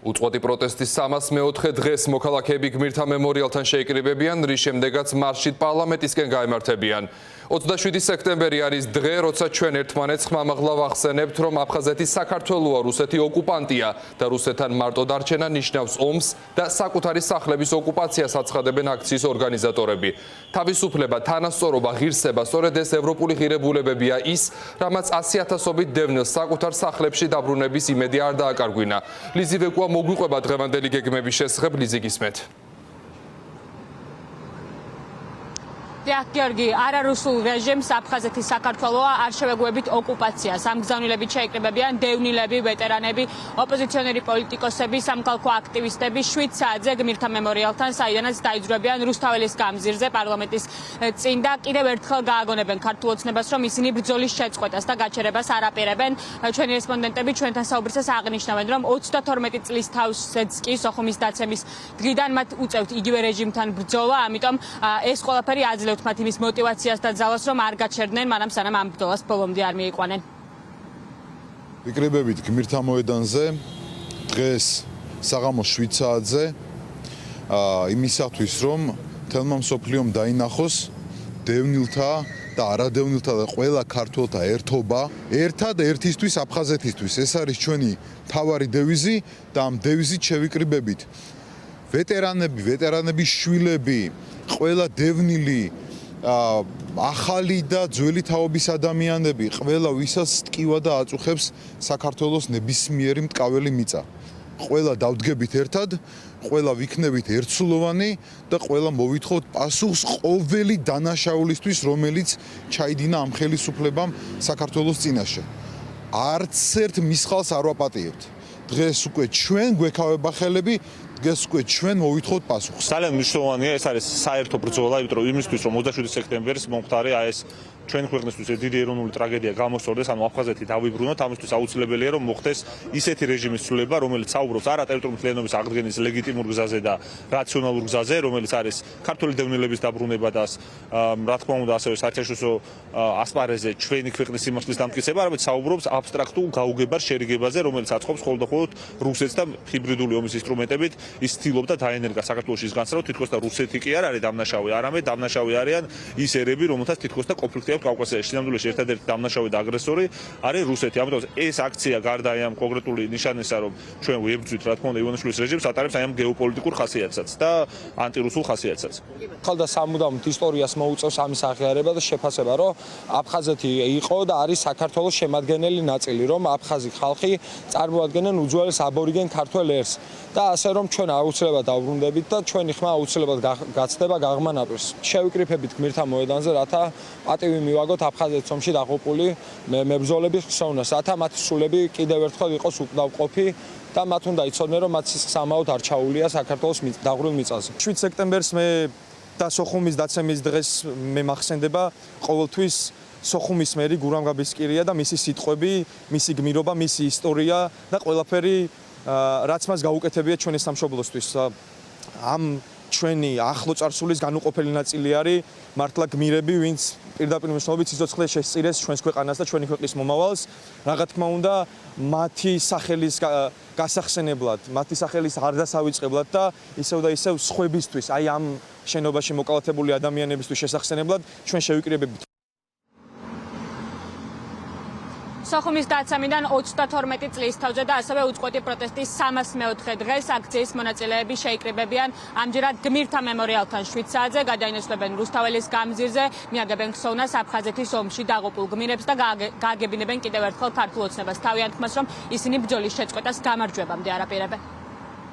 უწყვეტი პროტესტის 304 დღეს მოქალაქეები გმირთა მემორიალთან შეიკრიბებიან, რის შემდეგაც მარშით პარლამენტისკენ გაემართებიან. 27 სექტემბერი არის დღე, როცა ჩვენ ერთმანეთს ხმამაღლა ვახსენებთ, რომ აფხაზეთი საქართველოა, რუსეთი ოკუპანტია და რუსეთთან მარტო დარჩენა ნიშნავს ომს და საკუთარი სახლების ოკუპაციას აცხადებენ აქციის ორგანიზატორები. თავისუფლება, თანასწორობა, ღირსება, სწორედ ეს ევროპული ღირებულებებია ის, რამაც 100,000-ობით დევნილს საკუთარ სახლებში დაბრუნების იმედი არ დააკარგვინა. ლიზი ვეკუა მოგვიყვება დღევანდელი გეგმების შესახებ, ლიზი გისმენთ. გიორგი, არარუსულ რეჟიმს აფხაზეთის საქართველოა არ შევეგუებით ოკუპაციას. ამ გზავნილებით შეიკრიბებიან დევნილები, ვეტერანები, ოპოზიციონერი პოლიტიკოსები, სამხალხო აქტივისტები 7 საათზე გმირთა მემორიალთან, საიდანაც დაიძვრებიან რუსთაველის გამზირზე პარლამენტის წინ და კიდევ ერთხელ გააგონებენ ქართულ ოცნებას, რომ ისინი ბრძოლის შეწყვეტას და გაჩერებას არ აპირებენ. ჩვენი რესპონდენტები ჩვენთან საუბრისას აღნიშნავენ, რომ 32 წლის თავზეც კი სოხუმის დაცემის დღიდან მათ უწევთ იგივე რეჟიმთან ბრძოლა, ამიტომ ეს ყველაფერი აძლევთ მათ იმის мотивაციას და ძალას, რომ არ გაჩერდნენ, მანამ სანამ ამ ბრძოლას ბოლომდე არ მიიყვანენ. ვიკრიბებით გმირთა მოედანზე დღეს საღამოს 7 საათზე იმისათვის, რომ თელმა მსოფლიომ დაინახოს დევნილთა და არადევნილთა და ყველა ქართველთა ერთობა, ერთად ერთისთვის აფხაზეთისთვის. ეს არის ჩვენი მთავარი დევიზი და ამ დევიზით შევიკრიბებით ვეტერანების შვილები, ყველა დევნილი, ახალი და ძველი თაობის ადამიანები, ყველა ვისაც ტკივა და აწუხებს საქართველოს ნებისმიერი მტკაველი მიწა. ყველა დავდგებით ერთად, ყველა ვიქნებით ერთსულოვანი და ყველა მოვითხოვთ პასუხს ყოველი დანაშაულისთვის, რომელიც ჩაიდინა ამ ხელისუფლებამ საქართველოს წინაშე. არც ერთ მისხალს არ ვაპატიებთ. დღეს უკვე ჩვენ გვექავება ხელები, დღეს უკვე ჩვენ მოვითხოვთ პასუხს. ძალიან მნიშვნელოვანია, ეს არის საერთო ბრძოლა, იმიტომ რომ იმისთვის, რომ 27 სექტემბერს მომხდარი ეს ჩვენ ქვეყნისთვის დიდი ეროვნული ტრაგედია გამოსწორდეს, ანუ აფხაზეთი დავიბრუნოთ, ამისთვის აუცილებელია, რომ მოხდეს ისეთი რეჟიმის ცვლილება, რომელიც საუბრობს არა ტერიტორიული მთლიანობის აღდგენის ლეგიტიმურ გზაზე და რაციონალურ გზაზე, რომელიც არის ქართული დევნილების დაბრუნება და რა თქმა უნდა, ასევე საერთაშორისო ასპარეზზე ჩვენი ქვეყნის სიმართლის დამტკიცება, არამედ საუბრობს აბსტრაქტულ გაუგებარ შერიგებაზე, რომელიც აწყობს მხოლოდ რუსეთს და ჰიბრიდული ომის ინსტრუმენტებით ის ცდილობდა დაენერგა საქართველოს ის განცდა, რომ თითქოს და რუსეთი კი არ არის დამნაშავე, არამედ დამნაშავე არიან ის ერები, რომელთაც თითქოს და კონფლიქტი აქვს კავკასიაში. სინამდვილეში ერთადერთი დამნაშავე და აგრესორი არის რუსეთი. ამიტომ ეს აქცია გარდა ამ კონკრეტული ნიშანისა, რომ ჩვენ ვიებრძვით, რა თქმა უნდა, ივანიშვილის რეჟიმს ატარებს ამ გეოპოლიტიკურ ხასიათსაც და ანტირუსულ ხასიათსაც. ხალხი სამუდამოდ ისტორიას მოუწევს ამის აღიარება და შეფასება, რომ აფხაზეთი იყო და არის საქართველოს შემადგენელი ნაწილი, რომ აფხაზი ხალხი წარმოადგენენ უძველეს აბორიგენ ქართველ ერს და ასე რომ ჩვენ აუცილებლად დავბრუნდებით და ჩვენი ხმა აუცილებლად გაცდება გაღმა ნაპირს. შევიკრიფებით გმირთა მოედანზე, რათა პატივი მივაგოთ აფხაზეთის ომში დაღუპული მებრძოლების ხსოვნას, რათა მათი სულები კიდევ ერთხელ იყოს უკდავყოფი და მათ უნდა იცოდნენ, რომ მათ სისხლს ამაოდ არ ჩაუვლია საქართველოს დაღვრილ მიწაზე. 7 სექტემბერს მე და სოხუმის დაცემის დღეს მე მახსენდება ყოველთვის სოხუმის მერი გურამ გაბისკირია და მისი სიტყვები, მისი გმირობა, მისი ისტორია და ყველაფერი რაც მას გაუკეთებია ჩვენი სამშობლოსთვის. ამ ჩვენი ახლო წარსულის განუყოფელი ნაწილი არის მართლა გმირები, ვინც პირდაპირ მნიშვნელობით სიცოცხლე შესწირეს ჩვენს ქვეყანას და ჩვენი ქვეყნის მომავალს. რა თქმა უნდა, მათი სახელის გასახსენებლად, მათი სახელის არდასავიწყებლად და ისევ და ისევ სხვებისთვის, აი ამ შენობაში მოკალათებული ადამიანებისთვის შესახსენებლად ჩვენ შევიკრიბებით. სოხუმის დაცემიდან 32 წლის თავზე და ასევე უწყვეტი პროტესტის 304 დღეს აქციის მონაწილეები შეიკრიბებიან ამჯერად გმირთა მემორიალთან 7 საათზე, გადაინაცვლებენ რუსთაველის გამზირზე, მიაგებენ ხსოვნას აფხაზეთის ომში დაღუპულ გმირებს და გააგებინებენ კიდევ ერთხელ ქართულ ოცნებას თავიანთ ხმას, რომ ისინი ბრძოლის შეწყვეტას გამარჯვებამდე არ აპირებენ.